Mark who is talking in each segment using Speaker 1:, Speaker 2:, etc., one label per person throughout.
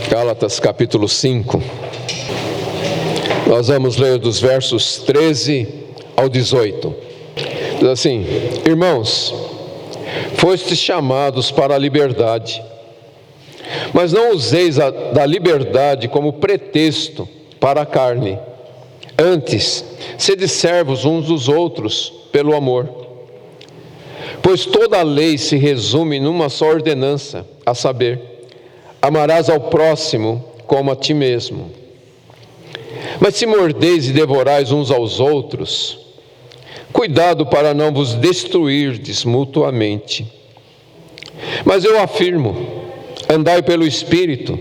Speaker 1: Gálatas capítulo 5. Nós vamos ler dos versos 13 ao 18. Diz assim: Irmãos, fostes chamados para a liberdade, mas não useis da liberdade como pretexto para a carne. Antes, sede servos uns dos outros pelo amor. Pois toda a lei se resume numa só ordenança, a saber: amarás ao próximo como a ti mesmo. Mas se mordeis e devorais uns aos outros, cuidado para não vos destruirdes mutuamente. Mas eu afirmo: andai pelo Espírito,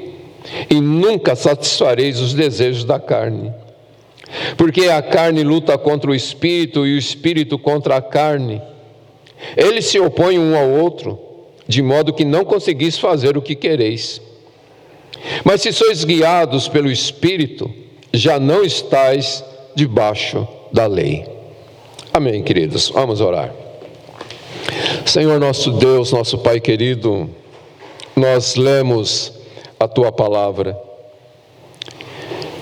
Speaker 1: e nunca satisfareis os desejos da carne. Porque a carne luta contra o Espírito, e o Espírito contra a carne. Eles se opõem um ao outro, de modo que não conseguis fazer o que quereis. Mas se sois guiados pelo Espírito, já não estáis debaixo da lei. Amém, queridos. Vamos orar. Senhor nosso Deus, nosso Pai querido, nós lemos a Tua palavra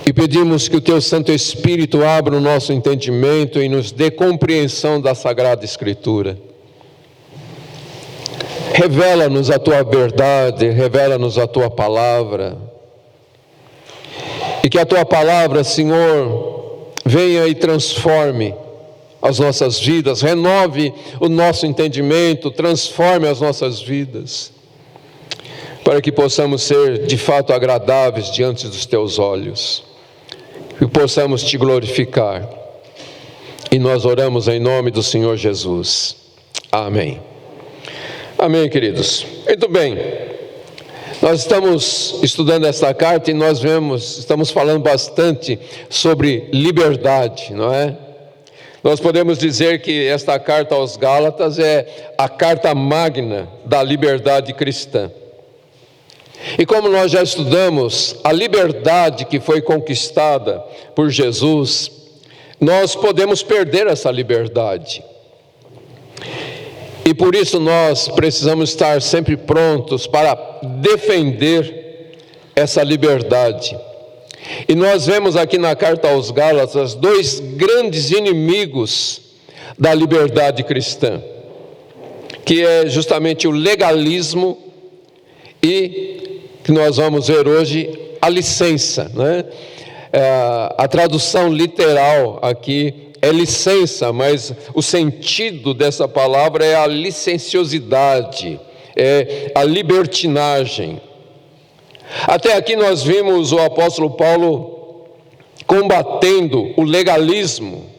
Speaker 1: e pedimos que o Teu Santo Espírito abra o nosso entendimento e nos dê compreensão da Sagrada Escritura. Revela-nos a Tua verdade, revela-nos a Tua palavra. E que a Tua palavra, Senhor, venha e transforme as nossas vidas, renove o nosso entendimento, transforme as nossas vidas, para que possamos ser de fato agradáveis diante dos Teus olhos, que possamos Te glorificar. E nós oramos em nome do Senhor Jesus. Amém. Amém, queridos. Muito bem. Nós estamos estudando esta carta e estamos falando bastante sobre liberdade, não é? Nós podemos dizer que esta carta aos Gálatas é a carta magna da liberdade cristã. E como nós já estudamos a liberdade que foi conquistada por Jesus, nós podemos perder essa liberdade. E por isso nós precisamos estar sempre prontos para defender essa liberdade. E nós vemos aqui na carta aos Gálatas dois grandes inimigos da liberdade cristã, que é justamente o legalismo e, que nós vamos ver hoje, a licença, né? A tradução literal aqui é licença, mas o sentido dessa palavra é a licenciosidade, é a libertinagem. Até aqui nós vimos o apóstolo Paulo combatendo o legalismo.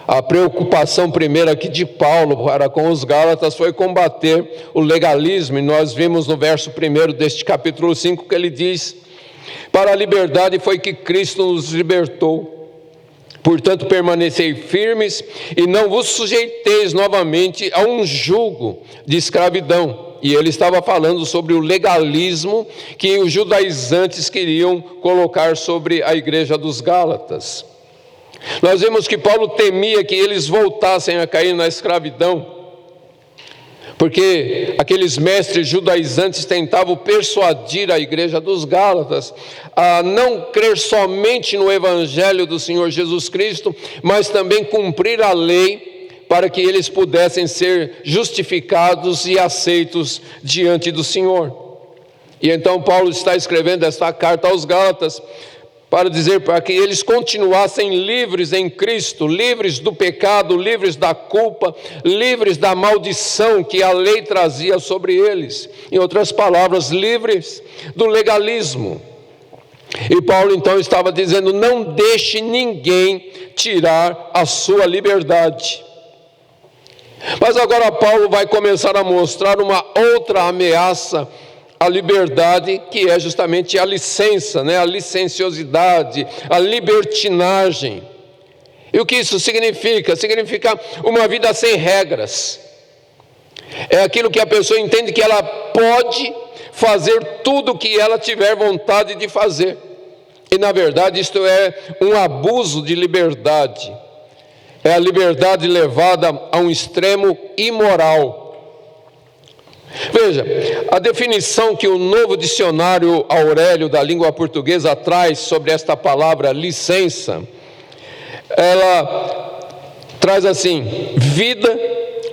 Speaker 1: A preocupação primeira aqui de Paulo para com os Gálatas foi combater o legalismo, e nós vimos no verso 1 deste capítulo 5 que ele diz: para a liberdade foi que Cristo nos libertou. Portanto, permanecei firmes e não vos sujeiteis novamente a um jugo de escravidão. E ele estava falando sobre o legalismo que os judaizantes queriam colocar sobre a igreja dos Gálatas. Nós vemos que Paulo temia que eles voltassem a cair na escravidão, porque aqueles mestres judaizantes tentavam persuadir a igreja dos Gálatas a não crer somente no evangelho do Senhor Jesus Cristo, mas também cumprir a lei para que eles pudessem ser justificados e aceitos diante do Senhor. E então Paulo está escrevendo esta carta aos Gálatas para dizer para que eles continuassem livres em Cristo, livres do pecado, livres da culpa, livres da maldição que a lei trazia sobre eles. Em outras palavras, livres do legalismo. E Paulo então estava dizendo: não deixe ninguém tirar a sua liberdade. Mas agora Paulo vai começar a mostrar uma outra ameaça à liberdade, que é justamente a licença, né? A licenciosidade, a libertinagem. E o que isso significa? Significa uma vida sem regras. É aquilo que a pessoa entende que ela pode fazer tudo o que ela tiver vontade de fazer. E na verdade isto é um abuso de liberdade. É a liberdade levada a um extremo imoral. Veja, a definição que o novo dicionário Aurélio da língua portuguesa traz sobre esta palavra licença, ela traz assim: vida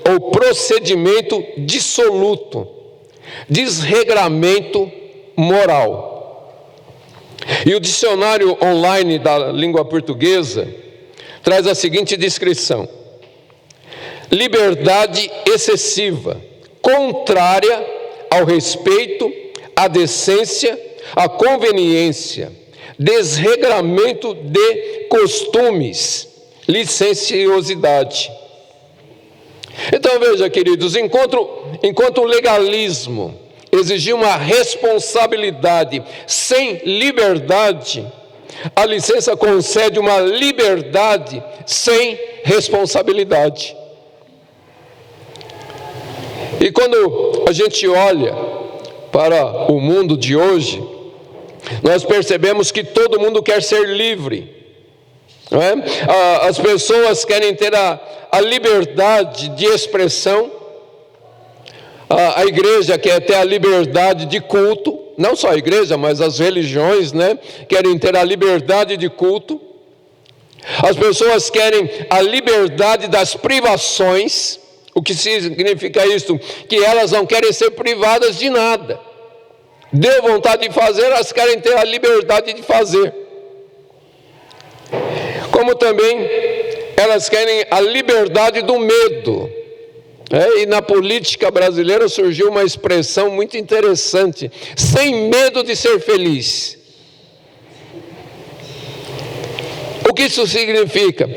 Speaker 1: ou procedimento dissoluto, desregramento moral. E o dicionário online da língua portuguesa traz a seguinte descrição: liberdade excessiva, contrária ao respeito, à decência, à conveniência, desregramento de costumes, licenciosidade. Então veja, queridos, enquanto o legalismo exigia uma responsabilidade sem liberdade, a licença concede uma liberdade sem responsabilidade. E quando a gente olha para o mundo de hoje, nós percebemos que todo mundo quer ser livre, não é? As pessoas querem ter a liberdade de expressão, a igreja quer ter a liberdade de culto, não só a igreja, mas as religiões, né, querem ter a liberdade de culto. As pessoas querem a liberdade das privações. O que significa isso? Que elas não querem ser privadas de nada. Deu vontade de fazer, elas querem ter a liberdade de fazer. Como também elas querem a liberdade do medo. E na política brasileira surgiu uma expressão muito interessante: sem medo de ser feliz. O que isso significa?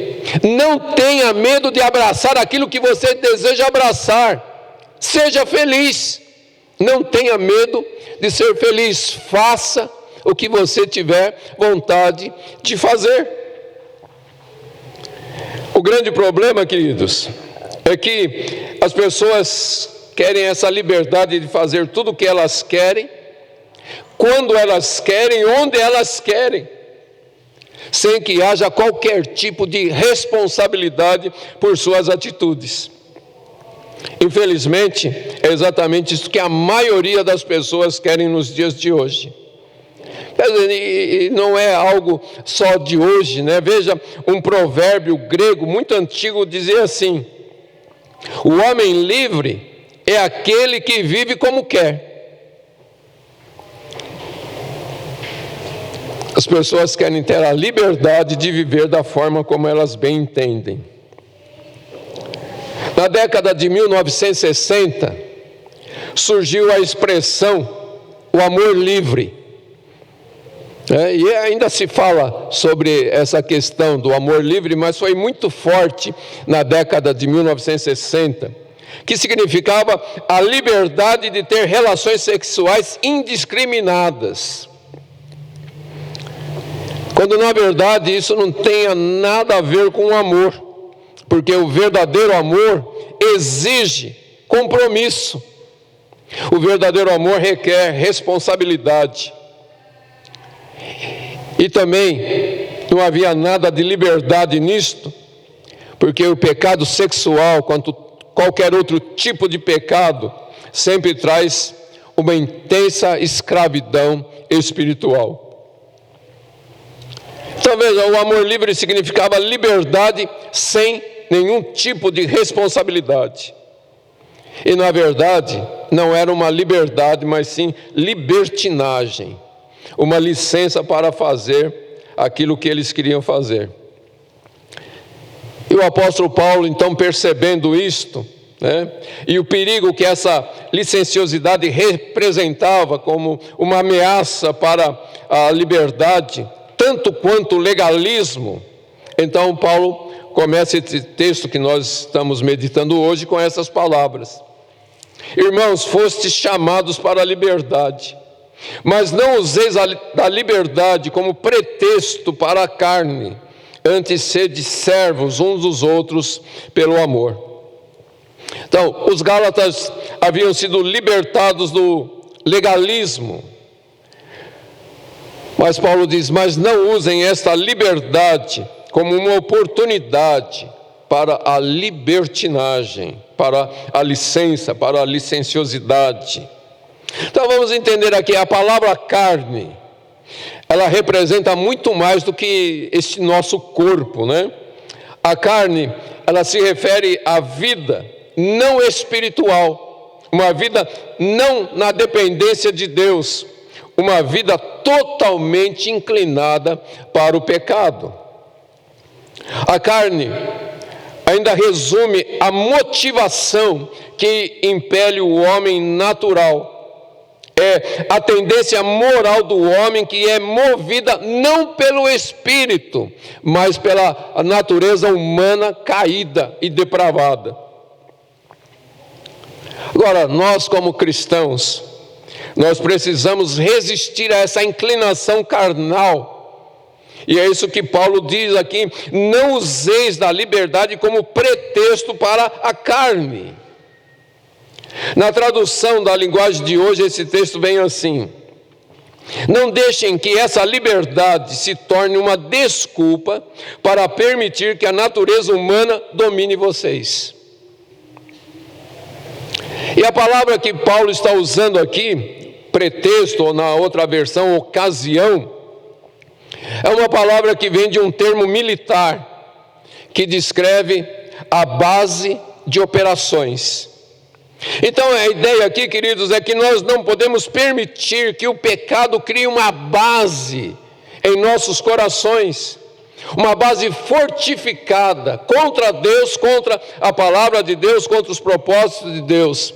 Speaker 1: Não tenha medo de abraçar aquilo que você deseja abraçar. Seja feliz. Não tenha medo de ser feliz. Faça o que você tiver vontade de fazer. O grande problema, queridos, é que as pessoas querem essa liberdade de fazer tudo o que elas querem, quando elas querem, onde elas querem, sem que haja qualquer tipo de responsabilidade por suas atitudes. Infelizmente, é exatamente isso que a maioria das pessoas querem nos dias de hoje. Quer dizer, e não é algo só de hoje, né? Veja, um provérbio grego muito antigo dizia assim: o homem livre é aquele que vive como quer. As pessoas querem ter a liberdade de viver da forma como elas bem entendem. Na década de 1960, surgiu a expressão o amor livre. E ainda se fala sobre essa questão do amor livre, mas foi muito forte na década de 1960, que significava a liberdade de ter relações sexuais indiscriminadas. Quando na verdade isso não tem nada a ver com o amor, porque o verdadeiro amor exige compromisso. O verdadeiro amor requer responsabilidade. E também não havia nada de liberdade nisto, porque o pecado sexual, quanto qualquer outro tipo de pecado, sempre traz uma intensa escravidão espiritual. Então veja, o amor livre significava liberdade sem nenhum tipo de responsabilidade. E na verdade, não era uma liberdade, mas sim libertinagem. Uma licença para fazer aquilo que eles queriam fazer. E o apóstolo Paulo, então, percebendo isto, e o perigo que essa licenciosidade representava como uma ameaça para a liberdade, tanto quanto o legalismo, então Paulo começa esse texto que nós estamos meditando hoje com essas palavras: irmãos, fostes chamados para a liberdade, mas não useis da liberdade como pretexto para a carne, antes sede servos uns dos outros pelo amor. Então, os gálatas haviam sido libertados do legalismo, mas Paulo diz: mas não usem esta liberdade como uma oportunidade para a libertinagem, para a licença, para a licenciosidade. Então vamos entender aqui, a palavra carne, ela representa muito mais do que este nosso corpo, né? A carne, ela se refere à vida não espiritual, uma vida não na dependência de Deus, uma vida totalmente inclinada para o pecado. A carne ainda resume a motivação que impele o homem natural. É a tendência moral do homem que é movida não pelo espírito, mas pela natureza humana caída e depravada. Agora, nós como cristãos, nós precisamos resistir a essa inclinação carnal. E é isso que Paulo diz aqui: não useis da liberdade como pretexto para a carne. Na tradução da linguagem de hoje, esse texto vem assim: não deixem que essa liberdade se torne uma desculpa para permitir que a natureza humana domine vocês. E a palavra que Paulo está usando aqui, pretexto, ou na outra versão, ocasião, é uma palavra que vem de um termo militar, que descreve a base de operações. Então a ideia aqui, queridos, é que nós não podemos permitir que o pecado crie uma base em nossos corações, uma base fortificada contra Deus, contra a palavra de Deus, contra os propósitos de Deus.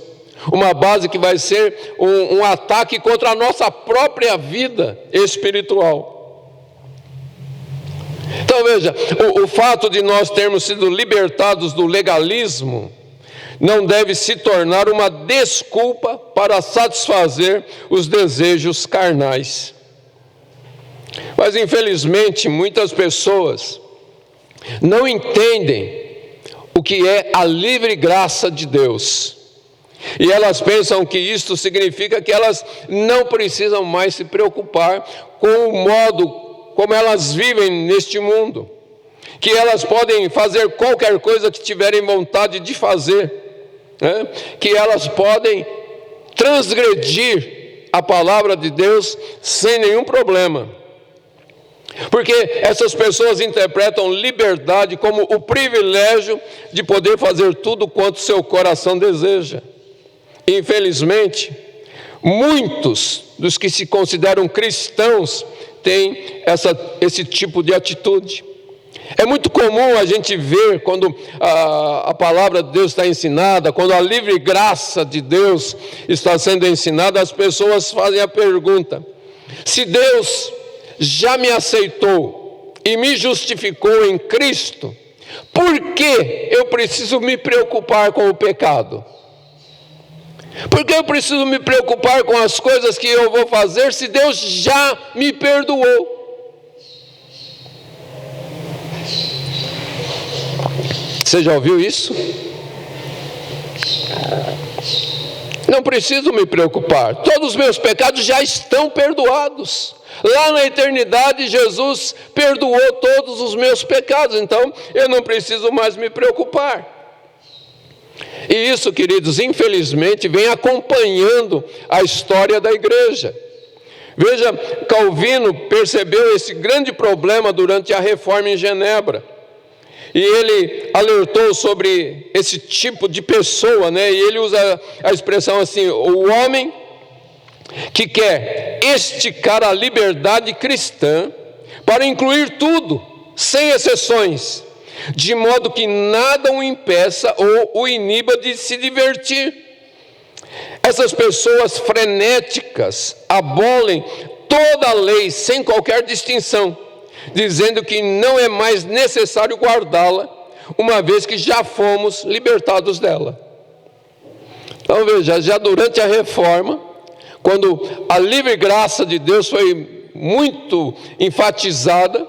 Speaker 1: Uma base que vai ser um ataque contra a nossa própria vida espiritual. Então veja, o fato de nós termos sido libertados do legalismo não deve se tornar uma desculpa para satisfazer os desejos carnais. Mas infelizmente muitas pessoas não entendem o que é a livre graça de Deus. E elas pensam que isto significa que elas não precisam mais se preocupar com o modo como elas vivem neste mundo, que elas podem fazer qualquer coisa que tiverem vontade de fazer, né? Que elas podem transgredir a palavra de Deus sem nenhum problema. Porque essas pessoas interpretam liberdade como o privilégio de poder fazer tudo quanto seu coração deseja. Infelizmente, muitos dos que se consideram cristãos têm esse tipo de atitude. É muito comum a gente ver quando a palavra de Deus está ensinada, quando a livre graça de Deus está sendo ensinada, as pessoas fazem a pergunta: se Deus já me aceitou e me justificou em Cristo, por que eu preciso me preocupar com o pecado? Por que eu preciso me preocupar com as coisas que eu vou fazer se Deus já me perdoou? Você já ouviu isso? Não preciso me preocupar, todos os meus pecados já estão perdoados. Lá na eternidade Jesus perdoou todos os meus pecados, então eu não preciso mais me preocupar. E isso, queridos, infelizmente vem acompanhando a história da igreja. Veja, Calvino percebeu esse grande problema durante a reforma em Genebra. E ele alertou sobre esse tipo de pessoa, né? E ele usa a expressão assim: o homem que quer esticar a liberdade cristã para incluir tudo, sem exceções, de modo que nada o impeça ou o iniba de se divertir. Essas pessoas frenéticas abolem toda a lei sem qualquer distinção, dizendo que não é mais necessário guardá-la, uma vez que já fomos libertados dela. Então veja, já durante a reforma, quando a livre graça de Deus foi muito enfatizada,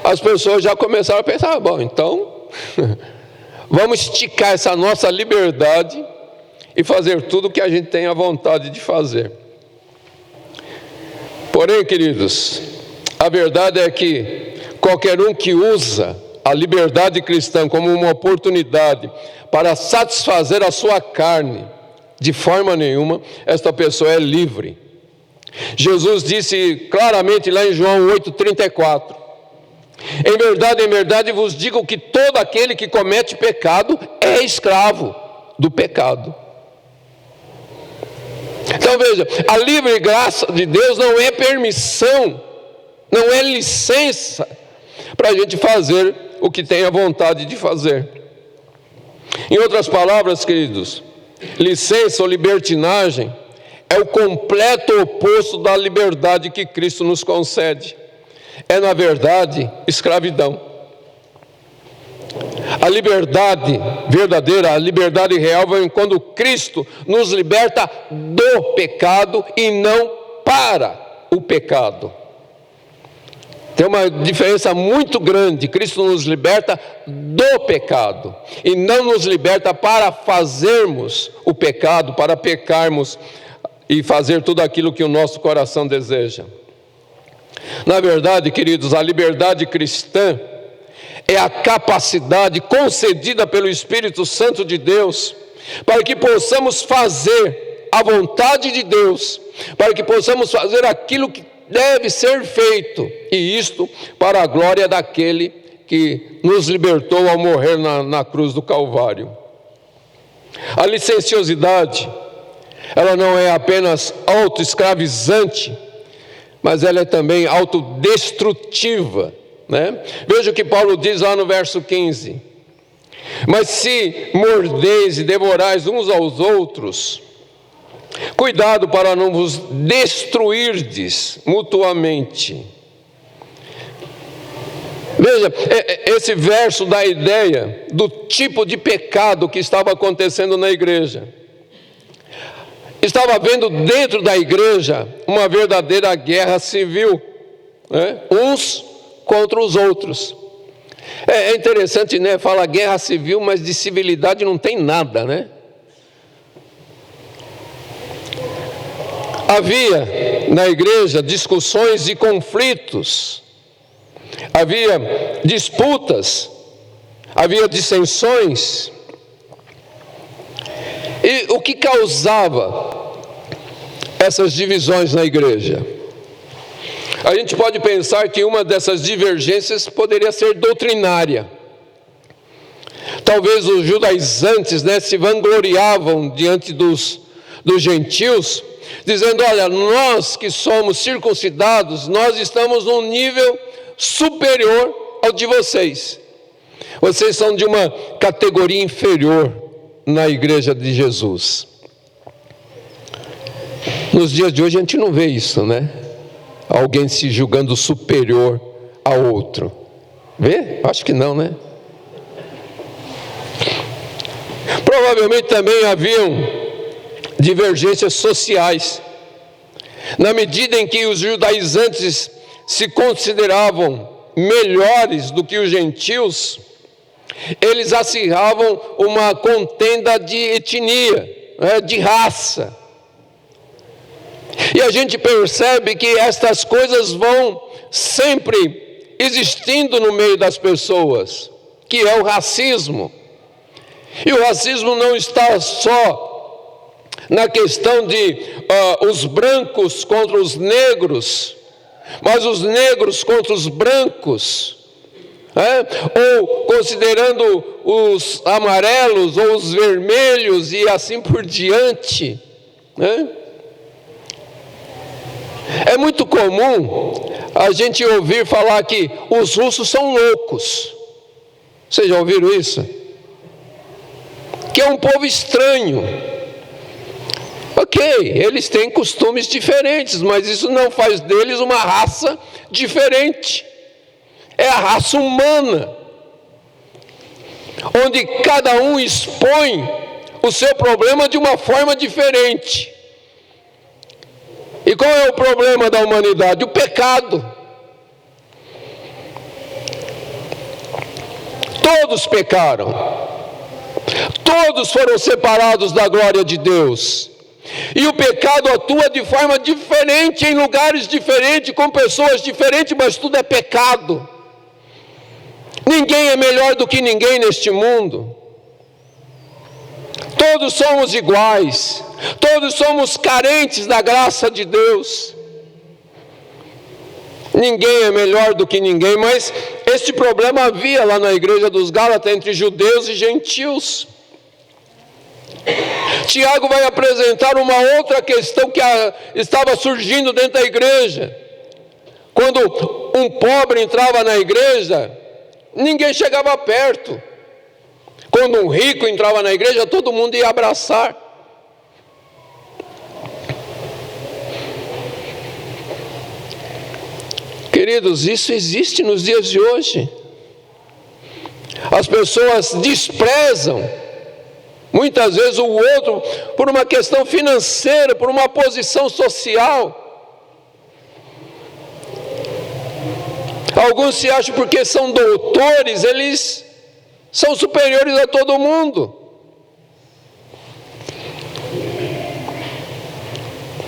Speaker 1: as pessoas já começaram a pensar: bom, então vamos esticar essa nossa liberdade e fazer tudo o que a gente tem a vontade de fazer. Porém, queridos, a verdade é que qualquer um que usa a liberdade cristã como uma oportunidade para satisfazer a sua carne, de forma nenhuma, esta pessoa é livre. Jesus disse claramente lá em João 8,34: em verdade vos digo que todo aquele que comete pecado é escravo do pecado. Então veja, a livre graça de Deus não é permissão, não é licença para a gente fazer o que tem a vontade de fazer. Em outras palavras, queridos, licença ou libertinagem é o completo oposto da liberdade que Cristo nos concede. É, na verdade, escravidão. A liberdade verdadeira, a liberdade real, vem quando Cristo nos liberta do pecado e não para o pecado. Tem uma diferença muito grande. Cristo nos liberta do pecado e não nos liberta para fazermos o pecado, para pecarmos e fazer tudo aquilo que o nosso coração deseja. Na verdade, queridos, a liberdade cristã é a capacidade concedida pelo Espírito Santo de Deus para que possamos fazer a vontade de Deus, para que possamos fazer aquilo que deve ser feito, e isto para a glória daquele que nos libertou ao morrer na cruz do Calvário. A licenciosidade, ela não é apenas autoescravizante, mas ela é também autodestrutiva, né? Veja o que Paulo diz lá no verso 15: mas se mordeis e devorais uns aos outros, cuidado para não vos destruirdes mutuamente. Veja, esse verso dá a ideia do tipo de pecado que estava acontecendo na igreja. Estava havendo dentro da igreja uma verdadeira guerra civil, né? Uns contra os outros. É interessante, né? Fala guerra civil, mas de civilidade não tem nada, né? Havia na igreja discussões e conflitos, havia disputas, havia dissensões. E o que causava essas divisões na igreja? A gente pode pensar que uma dessas divergências poderia ser doutrinária. Talvez os judaizantes, né, se vangloriavam diante dos gentios, dizendo: olha, nós que somos circuncidados, nós estamos num nível superior ao de vocês. Vocês são de uma categoria inferior na igreja de Jesus. Nos dias de hoje a gente não vê isso, né? Alguém se julgando superior ao outro. Vê? Acho que não, né? Provavelmente também haviam divergências sociais. Na medida em que os judaizantes se consideravam melhores do que os gentios, eles acirravam uma contenda de etnia, né, de raça. E a gente percebe que estas coisas vão sempre existindo no meio das pessoas, que é o racismo. E o racismo não está só na questão de os brancos contra os negros, mas os negros contra os brancos, ou considerando os amarelos ou os vermelhos e assim por diante, né? É muito comum a gente ouvir falar que os russos são loucos. Vocês já ouviram isso? Que é um povo estranho. Ok, eles têm costumes diferentes, mas isso não faz deles uma raça diferente. É a raça humana, onde cada um expõe o seu problema de uma forma diferente. E qual é o problema da humanidade? O pecado. Todos pecaram. Todos foram separados da glória de Deus. E o pecado atua de forma diferente, em lugares diferentes, com pessoas diferentes, mas tudo é pecado. Ninguém é melhor do que ninguém neste mundo. Todos somos iguais. Todos somos carentes da graça de Deus. Ninguém é melhor do que ninguém, mas este problema havia lá na igreja dos Gálatas entre judeus e gentios. Tiago vai apresentar uma outra questão que estava surgindo dentro da igreja. Quando um pobre entrava na igreja, ninguém chegava perto. Quando um rico entrava na igreja, todo mundo ia abraçar. Queridos, isso existe nos dias de hoje. As pessoas desprezam muitas vezes o outro por uma questão financeira, por uma posição social. Alguns se acham porque são doutores, eles são superiores a todo mundo.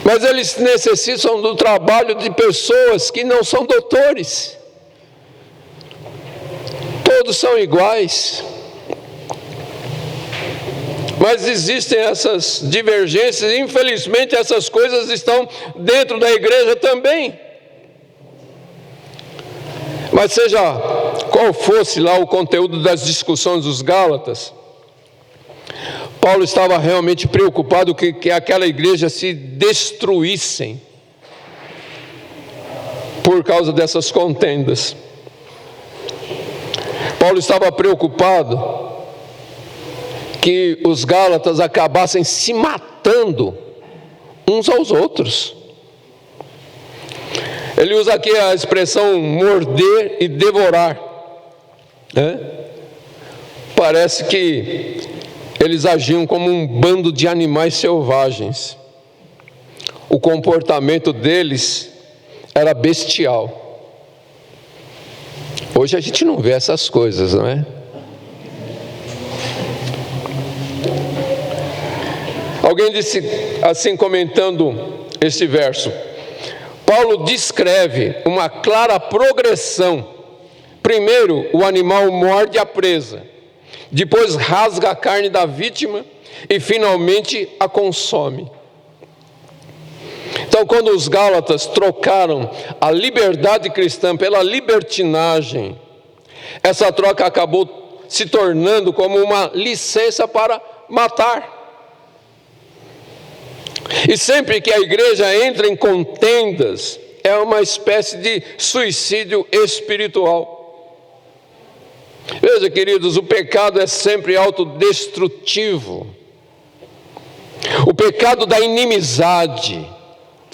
Speaker 1: Mas eles necessitam do trabalho de pessoas que não são doutores. Todos são iguais. Mas existem essas divergências, e infelizmente essas coisas estão dentro da igreja também. Mas seja qual fosse lá o conteúdo das discussões dos Gálatas, Paulo estava realmente preocupado que aquela igreja se destruíssem por causa dessas contendas. Paulo estava preocupado que os Gálatas acabassem se matando uns aos outros. Ele usa aqui a expressão morder e devorar. Parece que eles agiam como um bando de animais selvagens. O comportamento deles era bestial. Hoje a gente não vê essas coisas, não é? Alguém disse assim, comentando este verso: Paulo descreve uma clara progressão. Primeiro, o animal morde a presa, depois rasga a carne da vítima e finalmente a consome. Então, quando os Gálatas trocaram a liberdade cristã pela libertinagem, essa troca acabou se tornando como uma licença para matar. E sempre que a igreja entra em contendas, é uma espécie de suicídio espiritual. Veja, queridos, o pecado é sempre autodestrutivo. O pecado da inimizade,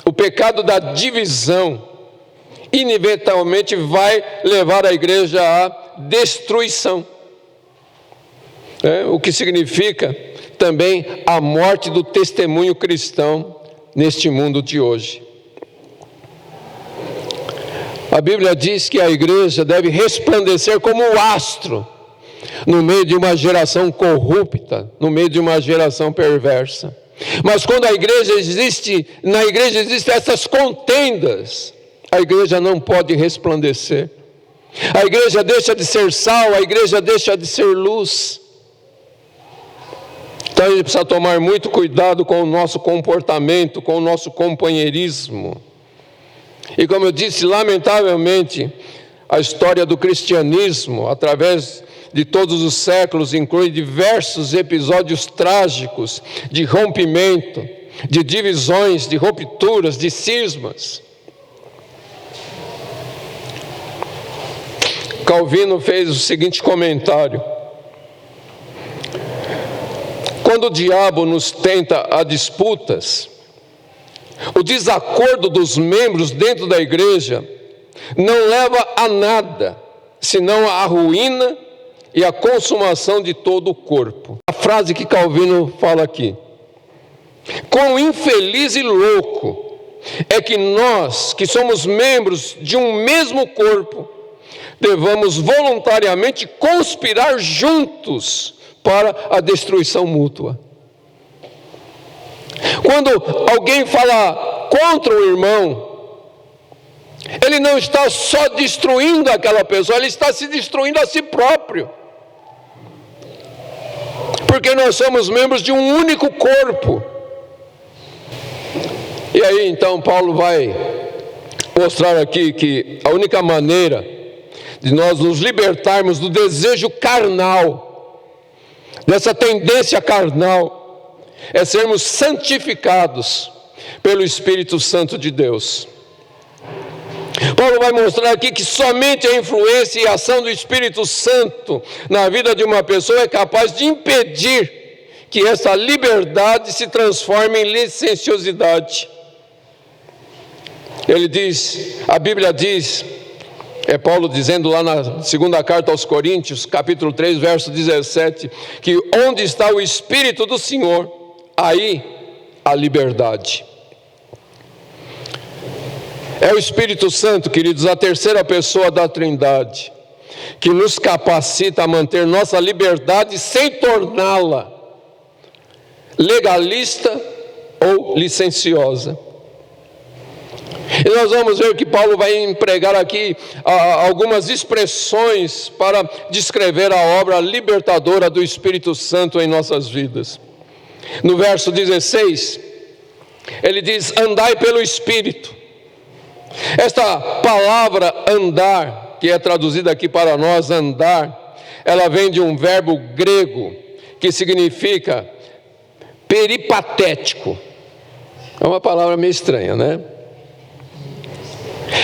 Speaker 1: o pecado da divisão, inevitavelmente vai levar a igreja à destruição. O que significa também a morte do testemunho cristão neste mundo de hoje. A Bíblia diz que a igreja deve resplandecer como um astro no meio de uma geração corrupta, no meio de uma geração perversa. Mas quando na igreja existem essas contendas, a igreja não pode resplandecer. A igreja deixa de ser sal, a igreja deixa de ser luz. Então a gente precisa tomar muito cuidado com o nosso comportamento, com o nosso companheirismo. E como eu disse, lamentavelmente, a história do cristianismo, através de todos os séculos, inclui diversos episódios trágicos de rompimento, de divisões, de rupturas, de cismas. Calvino fez o seguinte comentário: quando o diabo nos tenta a disputas, o desacordo dos membros dentro da igreja não leva a nada, senão a ruína e a consumação de todo o corpo. A frase que Calvino fala aqui: quão infeliz e louco é que nós, que somos membros de um mesmo corpo, devamos voluntariamente conspirar juntos para a destruição mútua. Quando alguém fala contra o irmão, Ele não está só destruindo aquela pessoa, ele está se destruindo a si próprio. Porque nós somos membros de um único corpo. E aí então Paulo vai mostrar aqui que a única maneira de nós nos libertarmos do desejo carnal, dessa tendência carnal, é sermos santificados pelo Espírito Santo de Deus. Paulo vai mostrar aqui que somente a influência e a ação do Espírito Santo na vida de uma pessoa é capaz de impedir que essa liberdade se transforme em licenciosidade. Ele diz, a Bíblia diz, é Paulo dizendo lá na segunda carta aos Coríntios, capítulo 3, verso 17, que onde está o Espírito do Senhor, aí a liberdade. É o Espírito Santo, queridos, a terceira pessoa da Trindade, que nos capacita a manter nossa liberdade sem torná-la legalista ou licenciosa. E nós vamos ver que Paulo vai empregar aqui algumas expressões para descrever a obra libertadora do Espírito Santo em nossas vidas. No verso 16, ele diz: andai pelo Espírito. Esta palavra andar, que é traduzida aqui para nós, andar, ela vem de um verbo grego que significa peripatético. É uma palavra meio estranha, né?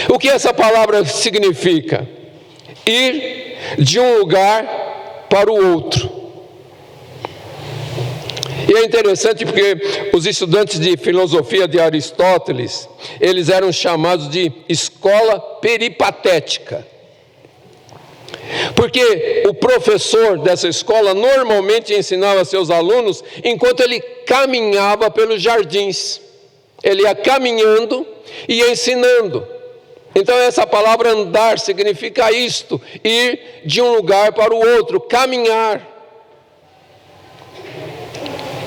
Speaker 1: O que essa palavra significa? Ir de um lugar para o outro. E é interessante porque os estudantes de filosofia de Aristóteles, eles eram chamados de escola peripatética. Porque o professor dessa escola normalmente ensinava seus alunos enquanto ele caminhava pelos jardins. Ele ia caminhando e ensinando. Então essa palavra andar significa isto, ir de um lugar para o outro, caminhar.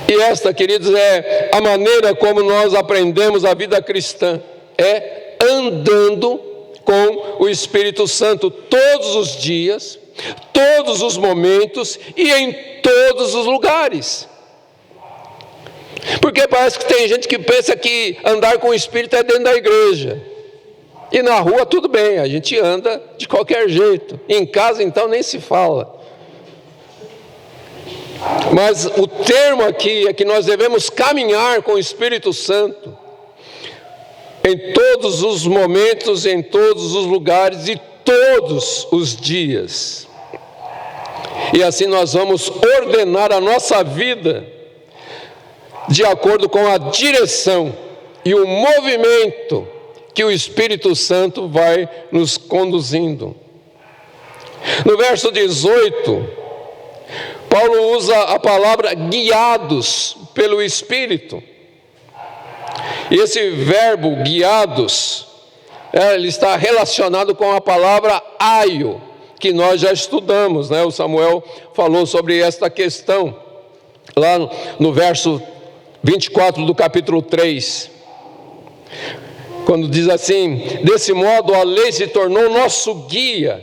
Speaker 1: E esta, queridos, é a maneira como nós aprendemos a vida cristã, é andando com o Espírito Santo todos os dias, todos os momentos e em todos os lugares. Porque parece que tem gente que pensa que andar com o Espírito é dentro da igreja. E na rua tudo bem, a gente anda de qualquer jeito. Em casa então nem se fala. Mas o termo aqui é que nós devemos caminhar com o Espírito Santo em todos os momentos, em todos os lugares e todos os dias. E assim nós vamos ordenar a nossa vida de acordo com a direção e o movimento que o Espírito Santo vai nos conduzindo. No verso 18, Paulo usa a palavra guiados pelo Espírito. E esse verbo guiados, ele está relacionado com a palavra aio, que nós já estudamos, né? O Samuel falou sobre esta questão, lá no verso 24 do capítulo 3. Quando diz assim: desse modo a lei se tornou nosso guia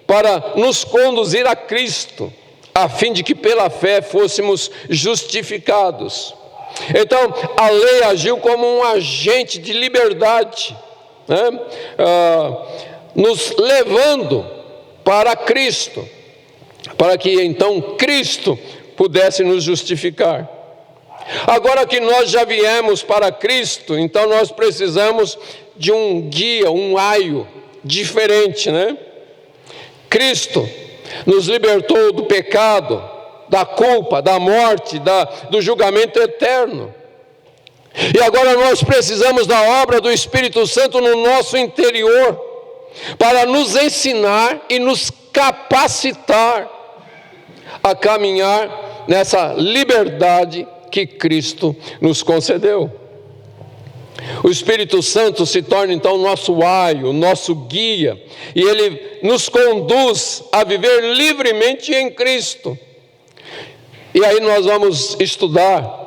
Speaker 1: para nos conduzir a Cristo, a fim de que pela fé fôssemos justificados. Então, a lei agiu como um agente de liberdade, né? Nos levando para Cristo, para que então Cristo pudesse nos justificar. Agora que nós já viemos para Cristo, então nós precisamos de um guia, um aio diferente, né? Cristo nos libertou do pecado, da culpa, da morte, do julgamento eterno. E agora nós precisamos da obra do Espírito Santo no nosso interior, para nos ensinar e nos capacitar a caminhar nessa liberdade que Cristo nos concedeu. O Espírito Santo se torna então nosso aio, nosso guia, e ele nos conduz a viver livremente em Cristo. E aí nós vamos estudar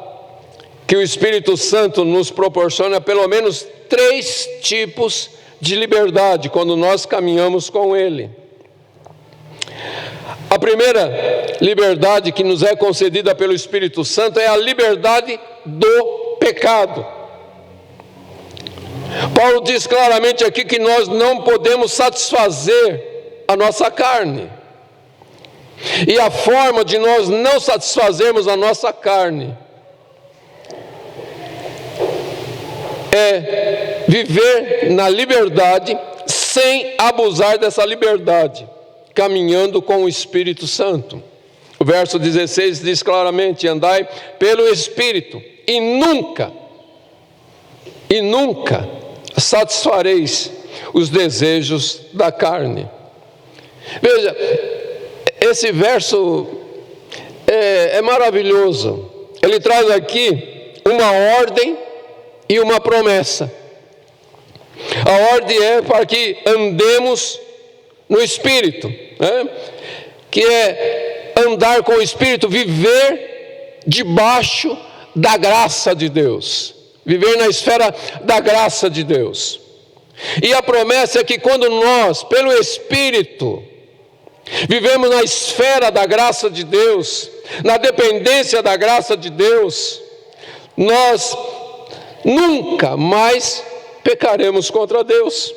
Speaker 1: que o Espírito Santo nos proporciona pelo menos 3 tipos de liberdade quando nós caminhamos com Ele. A primeira liberdade que nos é concedida pelo Espírito Santo é a liberdade do pecado. Paulo diz claramente aqui que nós não podemos satisfazer a nossa carne. E a forma de nós não satisfazermos a nossa carne é viver na liberdade sem abusar dessa liberdade, caminhando com o Espírito Santo. O verso 16 diz claramente: andai pelo Espírito e nunca satisfareis os desejos da carne. Veja, esse verso é maravilhoso. Ele traz aqui uma ordem e uma promessa. A ordem é para que andemos no Espírito, né? Que é andar com o Espírito, viver debaixo da graça de Deus, viver na esfera da graça de Deus. E a promessa é que quando nós, pelo Espírito, vivemos na esfera da graça de Deus, na dependência da graça de Deus, nós nunca mais pecaremos contra Deus.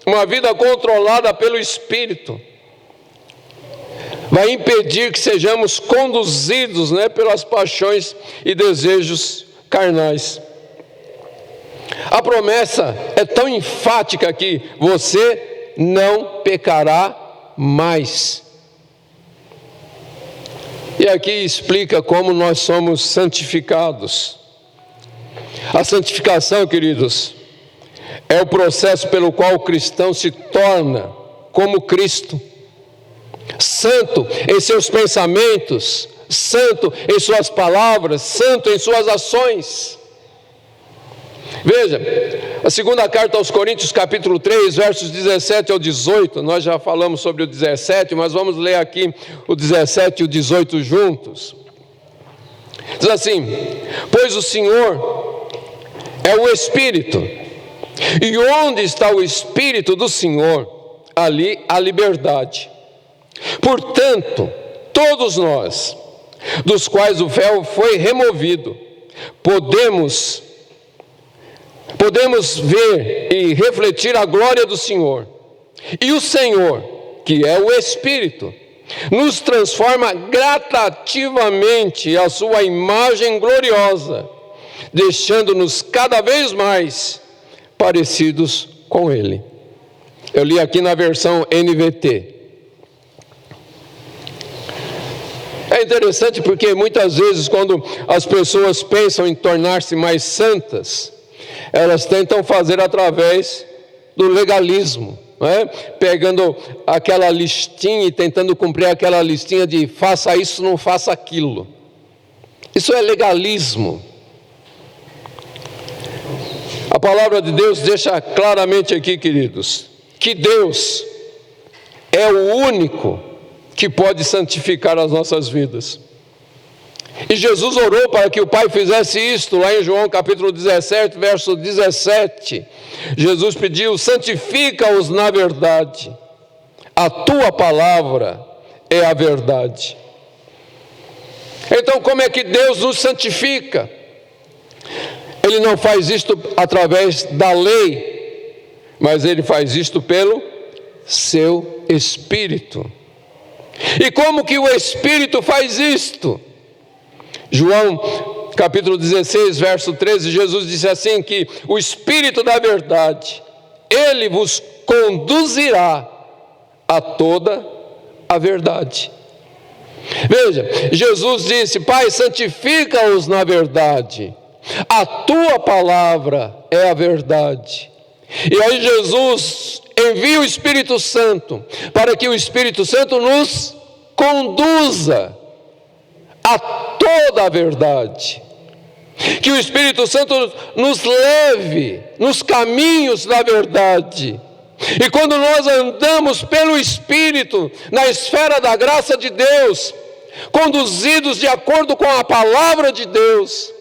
Speaker 1: Uma vida controlada pelo Espírito vai impedir que sejamos conduzidos, pelas paixões e desejos carnais. A promessa é tão enfática que você não pecará mais. E aqui explica como nós somos santificados. A santificação, queridos, é o processo pelo qual o cristão se torna como Cristo, santo em seus pensamentos, santo em suas palavras, santo em suas ações. Veja, a segunda carta aos Coríntios, capítulo 3, versos 17 ao 18, nós já falamos sobre o 17, mas vamos ler aqui o 17 e o 18 juntos. Diz assim: pois o Senhor é o Espírito, e onde está o Espírito do Senhor, ali há liberdade. Portanto, todos nós, dos quais o véu foi removido, podemos ver e refletir a glória do Senhor. E o Senhor, que é o Espírito, nos transforma gradativamente à sua imagem gloriosa, deixando-nos cada vez mais parecidos com Ele. Eu li aqui na versão NVT. É interessante porque muitas vezes quando as pessoas pensam em tornar-se mais santas, elas tentam fazer através do legalismo, pegando aquela listinha e tentando cumprir aquela listinha de faça isso, não faça aquilo. Isso é legalismo. A palavra de Deus deixa claramente aqui, queridos, que Deus é o único que pode santificar as nossas vidas. E Jesus orou para que o Pai fizesse isto, lá em João capítulo 17, verso 17. Jesus pediu: santifica-os na verdade, a tua palavra é a verdade. Então, como é que Deus nos santifica? Ele não faz isto através da lei, mas Ele faz isto pelo seu Espírito. E como que o Espírito faz isto? João capítulo 16, verso 13, Jesus disse assim, que o Espírito da verdade, Ele vos conduzirá a toda a verdade. Veja, Jesus disse: Pai, santifica-os na verdade, a tua palavra é a verdade. E aí Jesus envia o Espírito Santo, para que o Espírito Santo nos conduza a toda a verdade. Que o Espírito Santo nos leve nos caminhos da verdade. E quando nós andamos pelo Espírito, na esfera da graça de Deus, conduzidos de acordo com a palavra de Deus,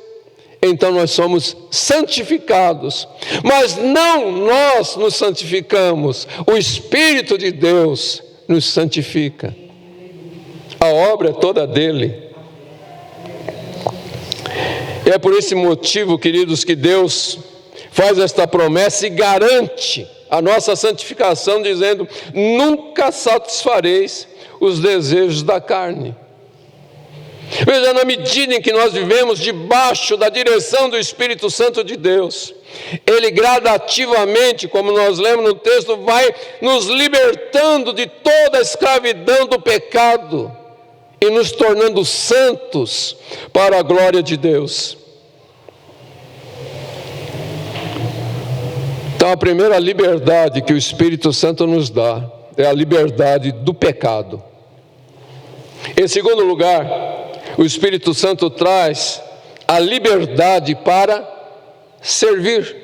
Speaker 1: então nós somos santificados. Mas não nós nos santificamos, o Espírito de Deus nos santifica. A obra é toda dele. E é por esse motivo, queridos, que Deus faz esta promessa e garante a nossa santificação, dizendo: nunca satisfareis os desejos da carne. Veja, na medida em que nós vivemos debaixo da direção do Espírito Santo de Deus, Ele gradativamente, como nós lemos no texto, vai nos libertando de toda a escravidão do pecado e nos tornando santos para a glória de Deus. Então, a primeira liberdade que o Espírito Santo nos dá é a liberdade do pecado. Em segundo lugar, o Espírito Santo traz a liberdade para servir.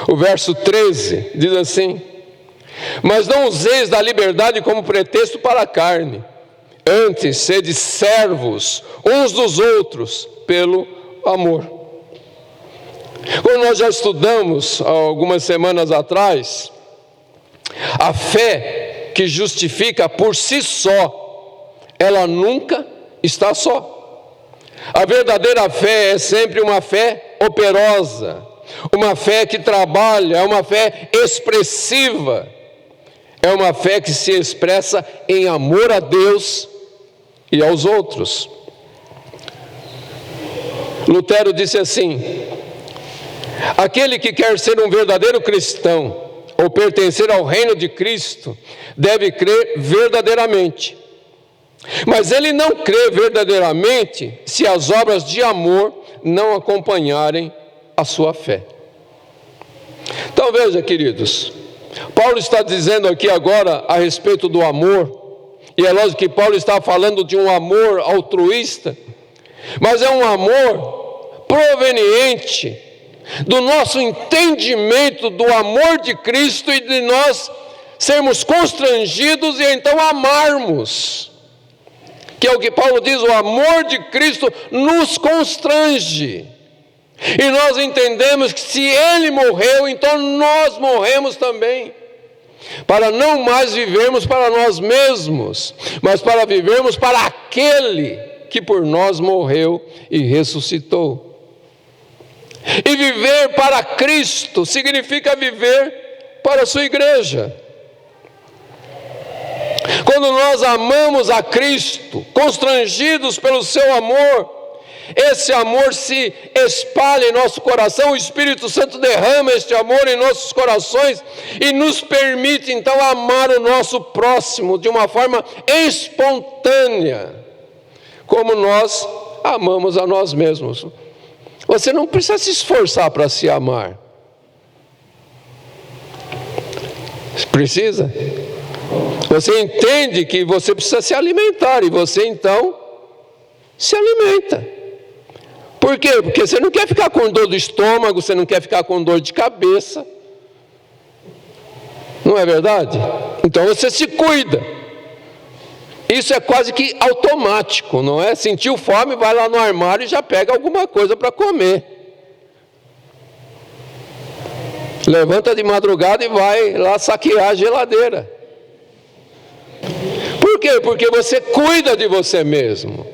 Speaker 1: O verso 13 diz assim: mas não useis da liberdade como pretexto para a carne, antes sede servos uns dos outros pelo amor. Como nós já estudamos há algumas semanas atrás, a fé que justifica por si só, ela nunca está só. A verdadeira fé é sempre uma fé operosa, uma fé que trabalha, é uma fé expressiva, é uma fé que se expressa em amor a Deus e aos outros. Lutero disse assim: aquele que quer ser um verdadeiro cristão ou pertencer ao reino de Cristo deve crer verdadeiramente. Mas ele não crê verdadeiramente se as obras de amor não acompanharem a sua fé. Então veja, queridos, Paulo está dizendo aqui agora a respeito do amor, e é lógico que Paulo está falando de um amor altruísta, mas é um amor proveniente do nosso entendimento do amor de Cristo e de nós sermos constrangidos e então amarmos. Que é o que Paulo diz: o amor de Cristo nos constrange. E nós entendemos que se Ele morreu, então nós morremos também. Para não mais vivermos para nós mesmos, mas para vivermos para aquele que por nós morreu e ressuscitou. E viver para Cristo significa viver para a sua igreja. Quando nós amamos a Cristo, constrangidos pelo seu amor, esse amor se espalha em nosso coração, o Espírito Santo derrama este amor em nossos corações e nos permite então amar o nosso próximo de uma forma espontânea, como nós amamos a nós mesmos. Você não precisa se esforçar para se amar. Precisa? Você entende que você precisa se alimentar e você então se alimenta. Por quê? Porque você não quer ficar com dor do estômago, você não quer ficar com dor de cabeça. Não é verdade? Então você se cuida. Isso é quase que automático, não é? Sentiu fome, vai lá no armário e já pega alguma coisa para comer. Levanta de madrugada e vai lá saquear a geladeira. Por quê? Porque você cuida de você mesmo.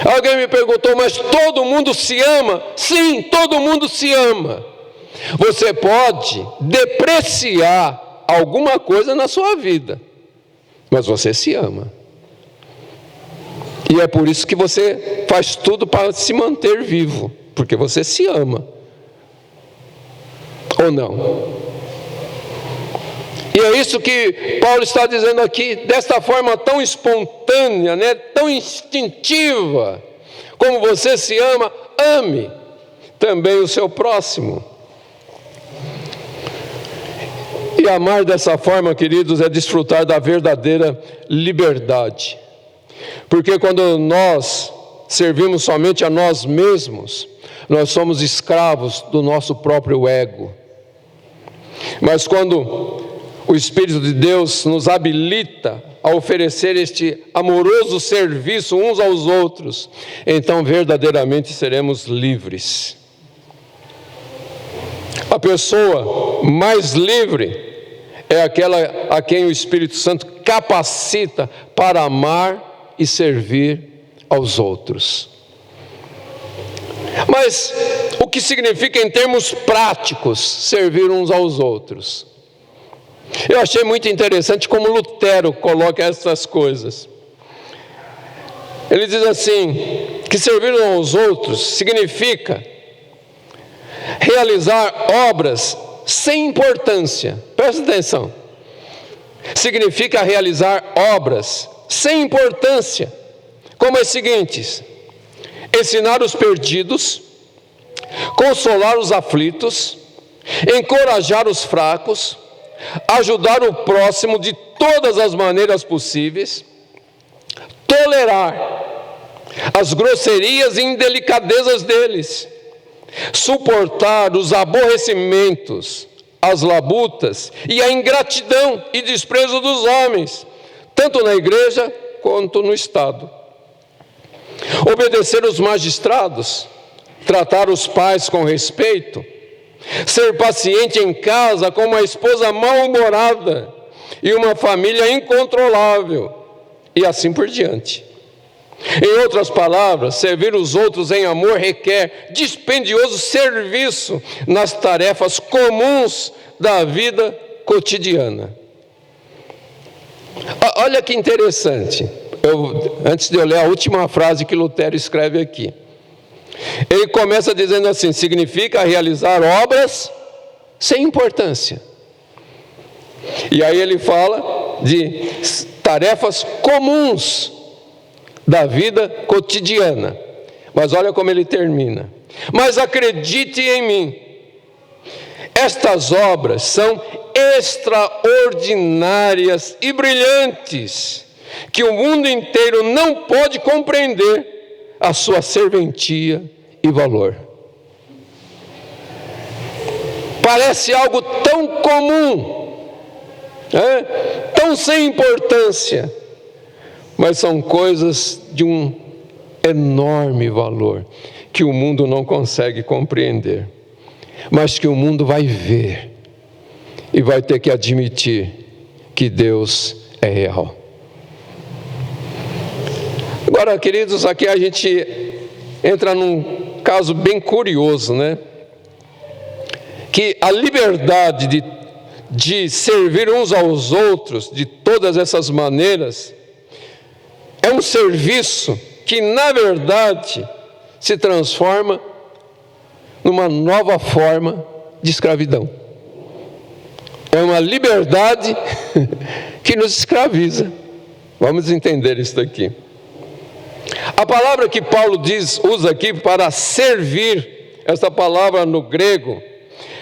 Speaker 1: Alguém me perguntou: mas todo mundo se ama? Sim, todo mundo se ama. Você pode depreciar alguma coisa na sua vida, mas você se ama. E é por isso que você faz tudo para se manter vivo, porque você se ama. Ou não? E é isso que Paulo está dizendo aqui, desta forma tão espontânea, né, tão instintiva. Como você se ama, ame também o seu próximo. E amar dessa forma, queridos, é desfrutar da verdadeira liberdade. Porque quando nós servimos somente a nós mesmos, nós somos escravos do nosso próprio ego. Mas quando o Espírito de Deus nos habilita a oferecer este amoroso serviço uns aos outros, então verdadeiramente seremos livres. A pessoa mais livre é aquela a quem o Espírito Santo capacita para amar e servir aos outros. Mas o que significa em termos práticos servir uns aos outros? Eu achei muito interessante como Lutero coloca essas coisas. Ele diz assim, que servir uns aos outros significa realizar obras sem importância. Presta atenção. Significa realizar obras sem importância, como as seguintes: ensinar os perdidos, consolar os aflitos, encorajar os fracos, ajudar o próximo de todas as maneiras possíveis, tolerar as grosserias e indelicadezas deles, suportar os aborrecimentos, as labutas e a ingratidão e desprezo dos homens, tanto na igreja quanto no Estado. Obedecer os magistrados, tratar os pais com respeito, ser paciente em casa com uma esposa mal-humorada e uma família incontrolável, e assim por diante. Em outras palavras, servir os outros em amor requer dispendioso serviço nas tarefas comuns da vida cotidiana. Olha que interessante. Antes de eu ler a última frase que Lutero escreve aqui, ele começa dizendo assim: significa realizar obras sem importância. E aí ele fala de tarefas comuns da vida cotidiana. Mas olha como ele termina: mas acredite em mim, estas obras são extraordinárias e brilhantes, que o mundo inteiro não pode compreender a sua serventia e valor. Parece algo tão comum, tão sem importância, mas são coisas de um enorme valor, que o mundo não consegue compreender, mas que o mundo vai ver, e vai ter que admitir que Deus é real. Agora, queridos, aqui a gente entra num caso bem curioso, né? Que a liberdade de servir uns aos outros de todas essas maneiras é um serviço que, na verdade, se transforma numa nova forma de escravidão. É uma liberdade que nos escraviza. Vamos entender isso daqui. A palavra que Paulo usa aqui para servir, essa palavra no grego,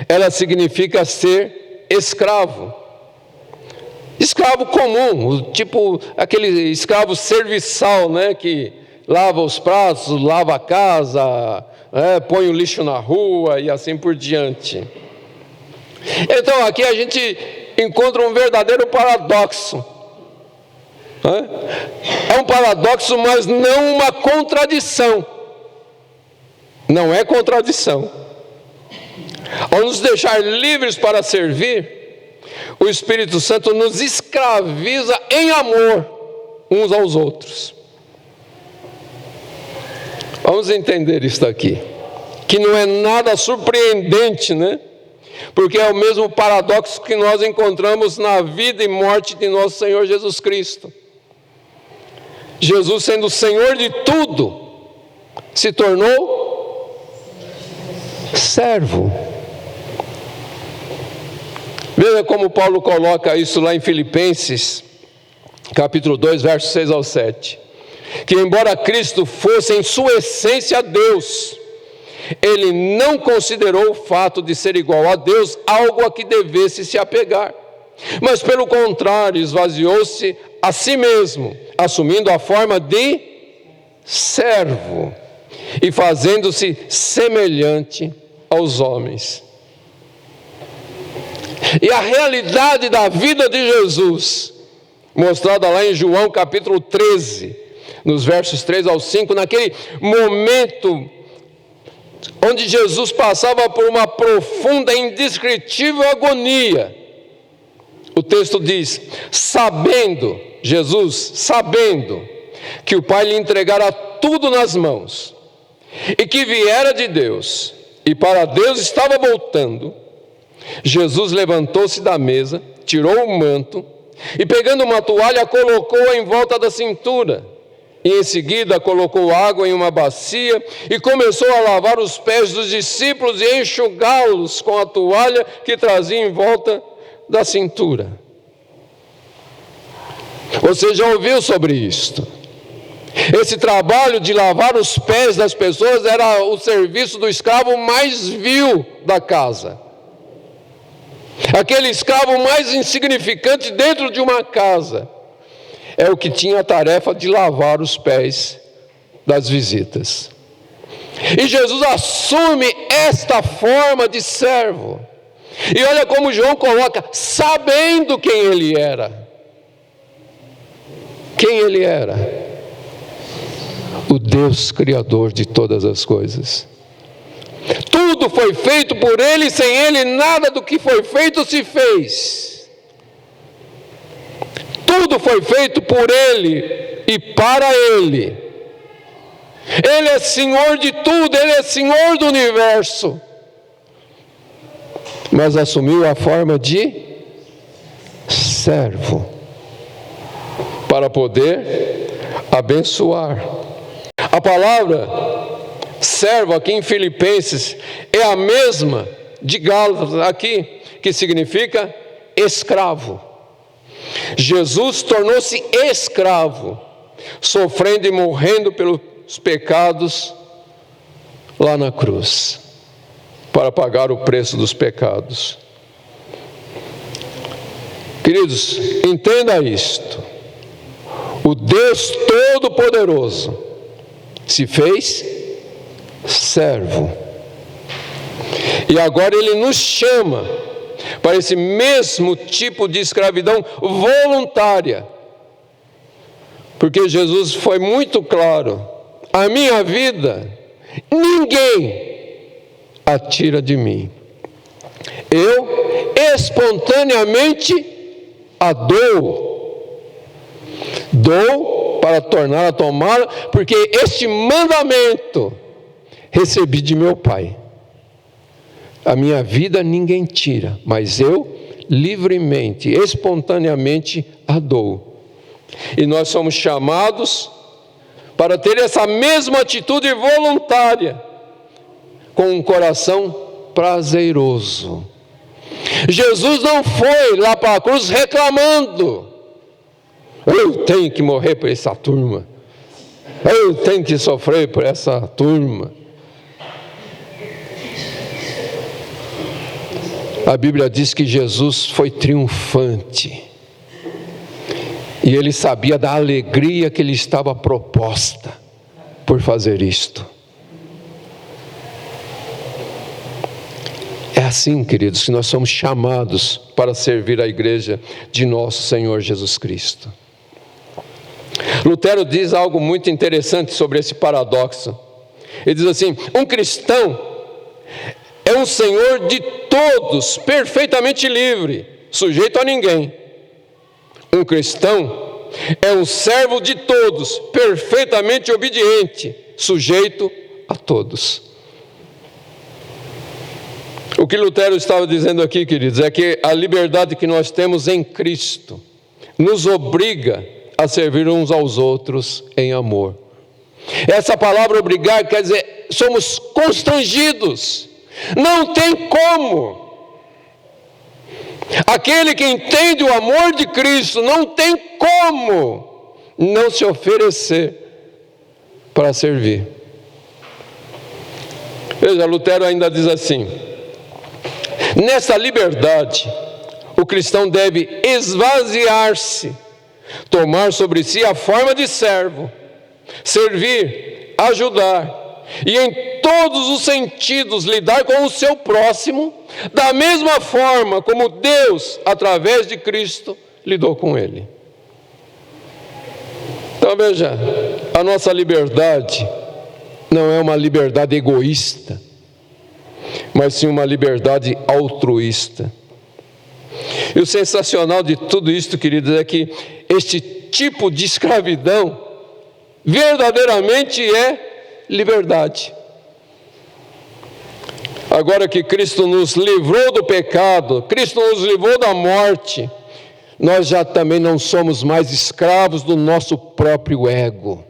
Speaker 1: ela significa ser escravo. Escravo comum, tipo aquele escravo serviçal, né, que lava os pratos, lava a casa, põe o lixo na rua e assim por diante. Então aqui a gente encontra um verdadeiro paradoxo. É um paradoxo, mas não uma contradição. Não é contradição. Ao nos deixar livres para servir, o Espírito Santo nos escraviza em amor uns aos outros. Vamos entender isso aqui, que não é nada surpreendente, né? Porque é o mesmo paradoxo que nós encontramos na vida e morte de nosso Senhor Jesus Cristo. Jesus, sendo o Senhor de tudo, se tornou servo. Veja como Paulo coloca isso lá em Filipenses, capítulo 2, versos 6 ao 7. Que embora Cristo fosse em sua essência Deus, ele não considerou o fato de ser igual a Deus algo a que devesse se apegar, mas pelo contrário, esvaziou-se a si mesmo, assumindo a forma de servo e fazendo-se semelhante aos homens. E a realidade da vida de Jesus, mostrada lá em João capítulo 13, nos versos 3 ao 5, naquele momento onde Jesus passava por uma profunda e indescritível agonia. O texto diz: Jesus sabendo que o Pai lhe entregara tudo nas mãos, e que viera de Deus, e para Deus estava voltando, Jesus levantou-se da mesa, tirou o manto, e pegando uma toalha, colocou-a em volta da cintura, e em seguida colocou água em uma bacia, e começou a lavar os pés dos discípulos, e enxugá-los com a toalha que trazia em volta da cintura. Você já ouviu sobre isto? Esse trabalho de lavar os pés das pessoas era o serviço do escravo mais vil da casa. Aquele escravo mais insignificante dentro de uma casa é o que tinha a tarefa de lavar os pés das visitas. E Jesus assume esta forma de servo. E olha como João coloca: sabendo quem ele era. Quem ele era? O Deus Criador de todas as coisas. Tudo foi feito por ele, sem ele nada do que foi feito se fez. Tudo foi feito por ele e para ele. Ele é Senhor de tudo, ele é Senhor do universo. Mas assumiu a forma de servo, para poder abençoar. A palavra servo aqui em Filipenses é a mesma de Gálatas aqui, que significa escravo. Jesus tornou-se escravo, sofrendo e morrendo pelos pecados lá na cruz, para pagar o preço dos pecados. Queridos, entenda isto: o Deus Todo-Poderoso se fez servo, e agora Ele nos chama para esse mesmo tipo de escravidão voluntária, porque Jesus foi muito claro: a minha vida ninguém a tira de mim, eu espontaneamente a dou para tornar a tomá-la, porque este mandamento recebi de meu Pai. A minha vida ninguém tira, mas eu livremente, espontaneamente a dou. E nós somos chamados para ter essa mesma atitude voluntária, com um coração prazeroso. Jesus não foi lá para a cruz reclamando: eu tenho que morrer por essa turma, eu tenho que sofrer por essa turma. A Bíblia diz que Jesus foi triunfante, e ele sabia da alegria que lhe estava proposta por fazer isto. É assim, queridos, que nós somos chamados para servir a igreja de nosso Senhor Jesus Cristo. Lutero diz algo muito interessante sobre esse paradoxo. Ele diz assim: um cristão é um senhor de todos, perfeitamente livre, sujeito a ninguém. Um cristão é um servo de todos, perfeitamente obediente, sujeito a todos. O que Lutero estava dizendo aqui, queridos, é que a liberdade que nós temos em Cristo nos obriga a servir uns aos outros em amor. Essa palavra obrigar quer dizer, somos constrangidos, não tem como. Aquele que entende o amor de Cristo não tem como não se oferecer para servir. Veja, Lutero ainda diz assim: nessa liberdade, o cristão deve esvaziar-se, tomar sobre si a forma de servo, servir, ajudar, e em todos os sentidos, lidar com o seu próximo da mesma forma como Deus, através de Cristo, lidou com ele. Então veja, a nossa liberdade não é uma liberdade egoísta, mas sim uma liberdade altruísta. E o sensacional de tudo isto, queridos, é que este tipo de escravidão verdadeiramente é liberdade. Agora que Cristo nos livrou do pecado, Cristo nos livrou da morte, nós já também não somos mais escravos do nosso próprio ego.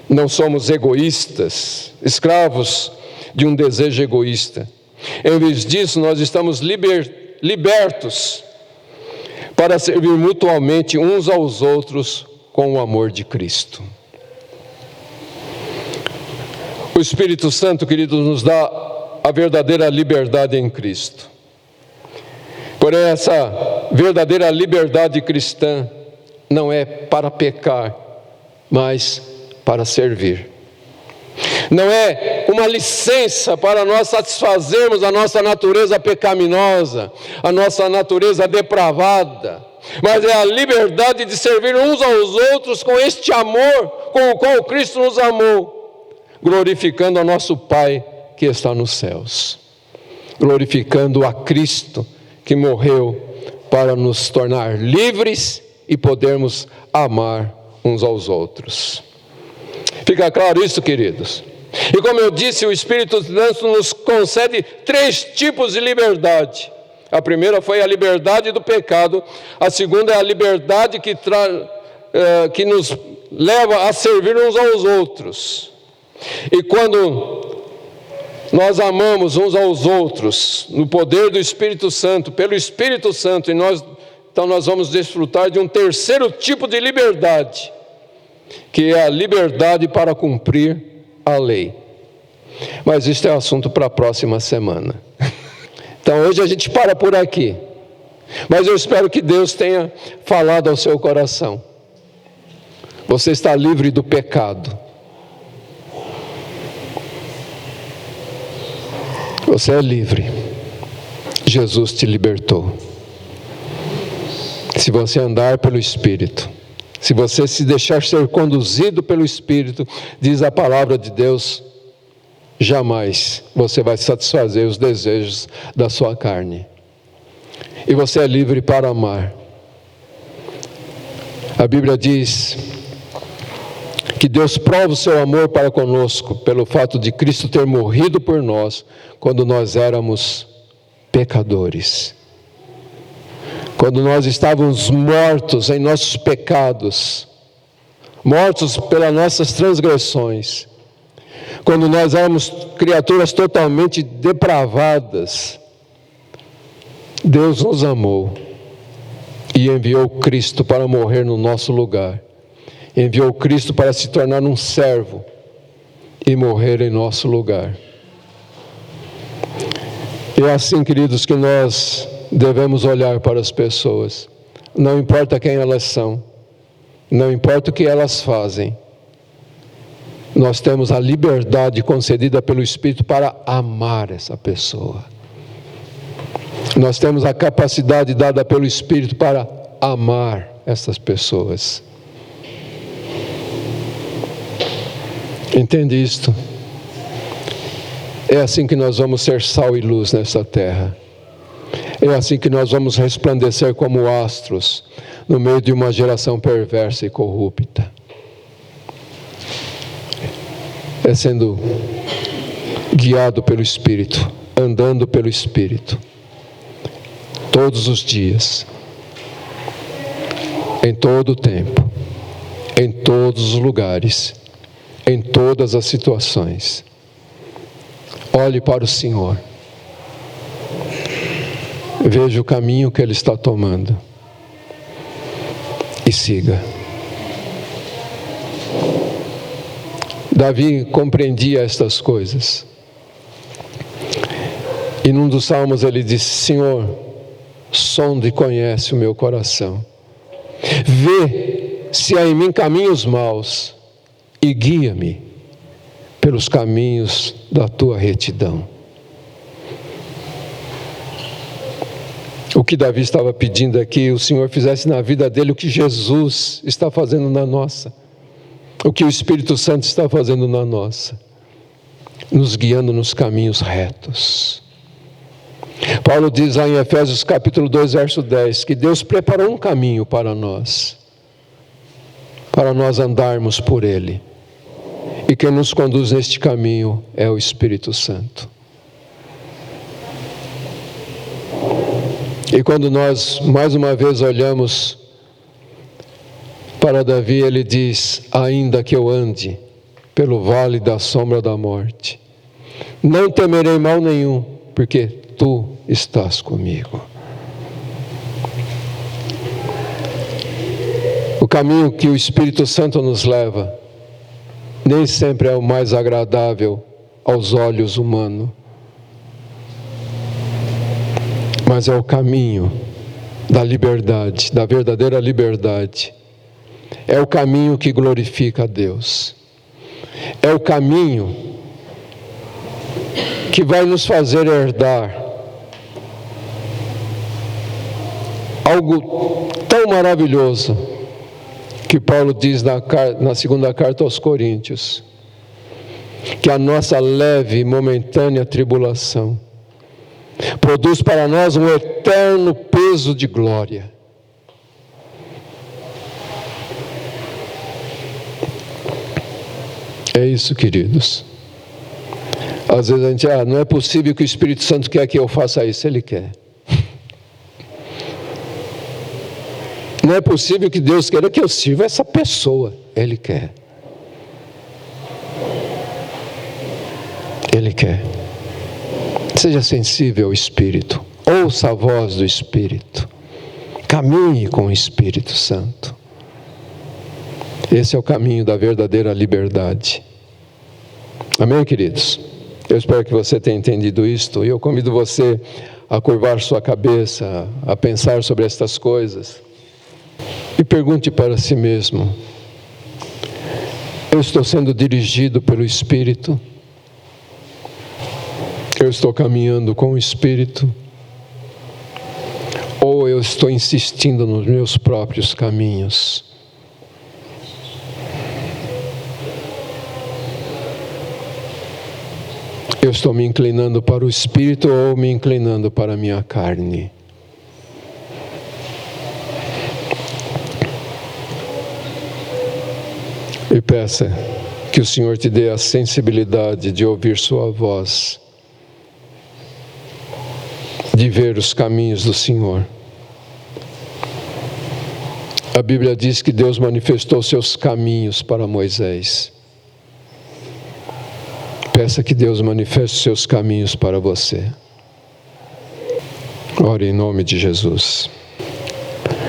Speaker 1: Não somos egoístas, escravos de um desejo egoísta. Em vez disso, nós estamos libertos para servir mutuamente uns aos outros com o amor de Cristo. O Espírito Santo, queridos, nos dá a verdadeira liberdade em Cristo. Porém, essa verdadeira liberdade cristã não é para pecar, mas para servir. Não é uma licença para nós satisfazermos a nossa natureza pecaminosa, a nossa natureza depravada, mas é a liberdade de servir uns aos outros com este amor com o qual Cristo nos amou, glorificando a nosso Pai que está nos céus, glorificando a Cristo que morreu para nos tornar livres e podermos amar uns aos outros. Fica claro isso, queridos? E como eu disse, o Espírito Santo nos concede 3 tipos de liberdade. A primeira foi a liberdade do pecado, a segunda é a liberdade que nos leva a servir uns aos outros. E quando nós amamos uns aos outros, no poder do Espírito Santo, pelo Espírito Santo, então nós vamos desfrutar de um terceiro tipo de liberdade, que é a liberdade para cumprir a lei. Mas isso é assunto para a próxima semana. Então hoje a gente para por aqui, mas eu espero que Deus tenha falado ao seu coração. Você está livre do pecado. Você é livre. Jesus te libertou. Se você andar pelo Espírito, se você se deixar ser conduzido pelo Espírito, diz a palavra de Deus, jamais você vai satisfazer os desejos da sua carne. E você é livre para amar. A Bíblia diz que Deus prova o seu amor para conosco pelo fato de Cristo ter morrido por nós quando nós éramos pecadores. Quando nós estávamos mortos em nossos pecados, mortos pelas nossas transgressões, quando nós éramos criaturas totalmente depravadas, Deus nos amou e enviou Cristo para morrer no nosso lugar. Enviou Cristo para se tornar um servo e morrer em nosso lugar. E é assim, queridos, que nós devemos olhar para as pessoas. Não importa quem elas são, não importa o que elas fazem, nós temos a liberdade concedida pelo Espírito para amar essa pessoa. Nós temos a capacidade dada pelo Espírito para amar essas pessoas. Entende isto? É assim que nós vamos ser sal e luz nessa terra. É assim que nós vamos resplandecer como astros no meio de uma geração perversa e corrupta. É sendo guiado pelo Espírito, andando pelo Espírito, todos os dias, em todo o tempo, em todos os lugares, em todas as situações. Olhe para o Senhor. Veja o caminho que Ele está tomando e siga. Davi compreendia estas coisas. E num dos salmos ele disse: Senhor, sonda e conhece o meu coração. Vê se há em mim caminhos maus e guia-me pelos caminhos da tua retidão. O que Davi estava pedindo é que o Senhor fizesse na vida dele o que Jesus está fazendo na nossa, o que o Espírito Santo está fazendo na nossa, nos guiando nos caminhos retos. Paulo diz lá em Efésios capítulo 2, verso 10, que Deus preparou um caminho para nós andarmos por ele. E quem nos conduz neste caminho é o Espírito Santo. E quando nós, mais uma vez, olhamos para Davi, ele diz: ainda que eu ande pelo vale da sombra da morte, não temerei mal nenhum, porque tu estás comigo. O caminho que o Espírito Santo nos leva nem sempre é o mais agradável aos olhos humanos, mas é o caminho da liberdade, da verdadeira liberdade. É o caminho que glorifica a Deus. É o caminho que vai nos fazer herdar algo tão maravilhoso que Paulo diz na segunda carta aos Coríntios, que a nossa leve e momentânea tribulação produz para nós um eterno peso de glória. É isso, queridos. Às vezes a gente, não é possível que o Espírito Santo quer que eu faça isso. Ele quer. Não é possível que Deus queira que eu sirva essa pessoa. Ele quer. Ele quer. Seja sensível ao Espírito. Ouça a voz do Espírito. Caminhe com o Espírito Santo. Esse é o caminho da verdadeira liberdade. Amém, queridos? Eu espero que você tenha entendido isto. E eu convido você a curvar sua cabeça, a pensar sobre estas coisas. E pergunte para si mesmo: eu estou sendo dirigido pelo Espírito? Eu estou caminhando com o Espírito? Ou eu estou insistindo nos meus próprios caminhos? Eu estou me inclinando para o Espírito ou me inclinando para a minha carne? E peça que o Senhor te dê a sensibilidade de ouvir sua voz, de ver os caminhos do Senhor. A Bíblia diz que Deus manifestou seus caminhos para Moisés. Peça que Deus manifeste seus caminhos para você. Ore em nome de Jesus.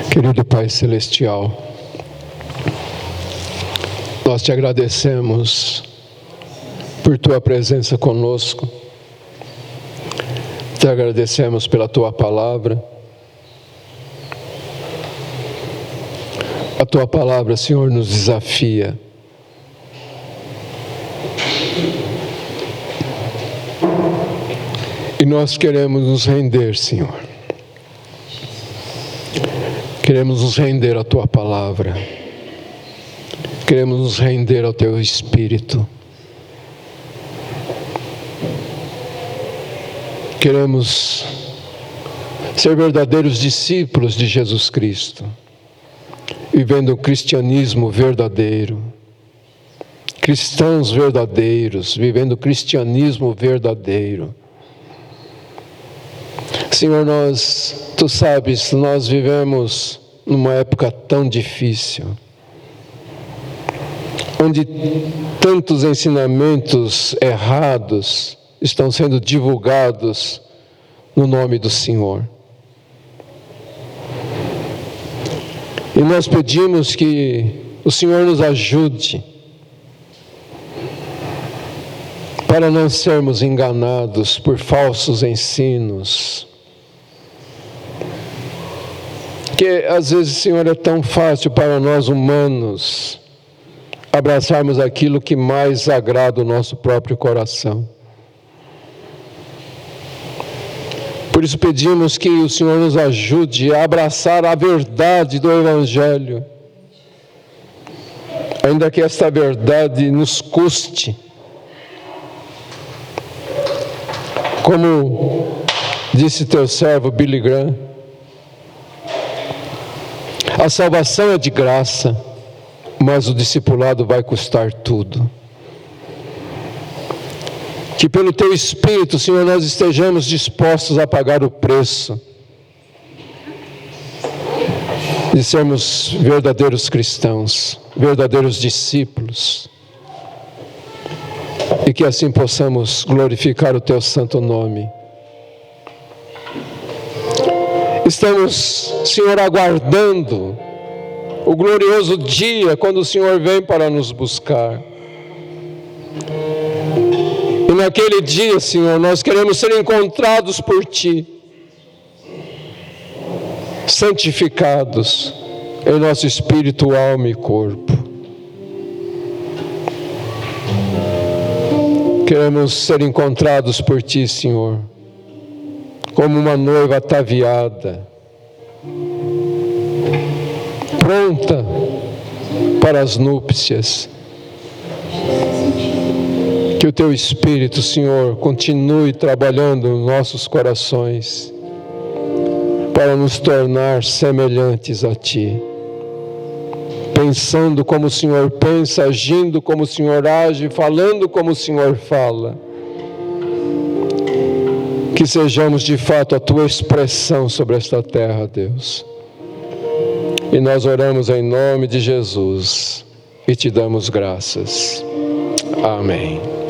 Speaker 1: Querido Pai Celestial, nós te agradecemos por tua presença conosco. Te agradecemos pela tua palavra. A tua palavra, Senhor, nos desafia. E nós queremos nos render, Senhor. Queremos nos render à tua palavra. Queremos nos render ao teu Espírito. Queremos ser verdadeiros discípulos de Jesus Cristo, vivendo o cristianismo verdadeiro. Cristãos verdadeiros, vivendo o cristianismo verdadeiro. Senhor, tu sabes, nós vivemos numa época tão difícil, onde tantos ensinamentos errados estão sendo divulgados no nome do Senhor. E nós pedimos que o Senhor nos ajude para não sermos enganados por falsos ensinos. Que às vezes, Senhor, é tão fácil para nós humanos abraçarmos aquilo que mais agrada o nosso próprio coração. Por isso pedimos que o Senhor nos ajude a abraçar a verdade do Evangelho, ainda que esta verdade nos custe. Como disse teu servo Billy Graham, a salvação é de graça, mas o discipulado vai custar tudo. Que pelo teu Espírito, Senhor, nós estejamos dispostos a pagar o preço de sermos verdadeiros cristãos, verdadeiros discípulos, e que assim possamos glorificar o teu santo nome. Estamos, Senhor, aguardando o glorioso dia quando o Senhor vem para nos buscar. E naquele dia, Senhor, nós queremos ser encontrados por Ti, santificados em nosso espírito, alma e corpo. Queremos ser encontrados por Ti, Senhor, como uma noiva ataviada, pronta para as núpcias. Que o Teu Espírito, Senhor, continue trabalhando nos nossos corações para nos tornar semelhantes a Ti, pensando como o Senhor pensa, agindo como o Senhor age, falando como o Senhor fala. Que sejamos de fato a Tua expressão sobre esta terra, Deus. E nós oramos em nome de Jesus e Te damos graças. Amém.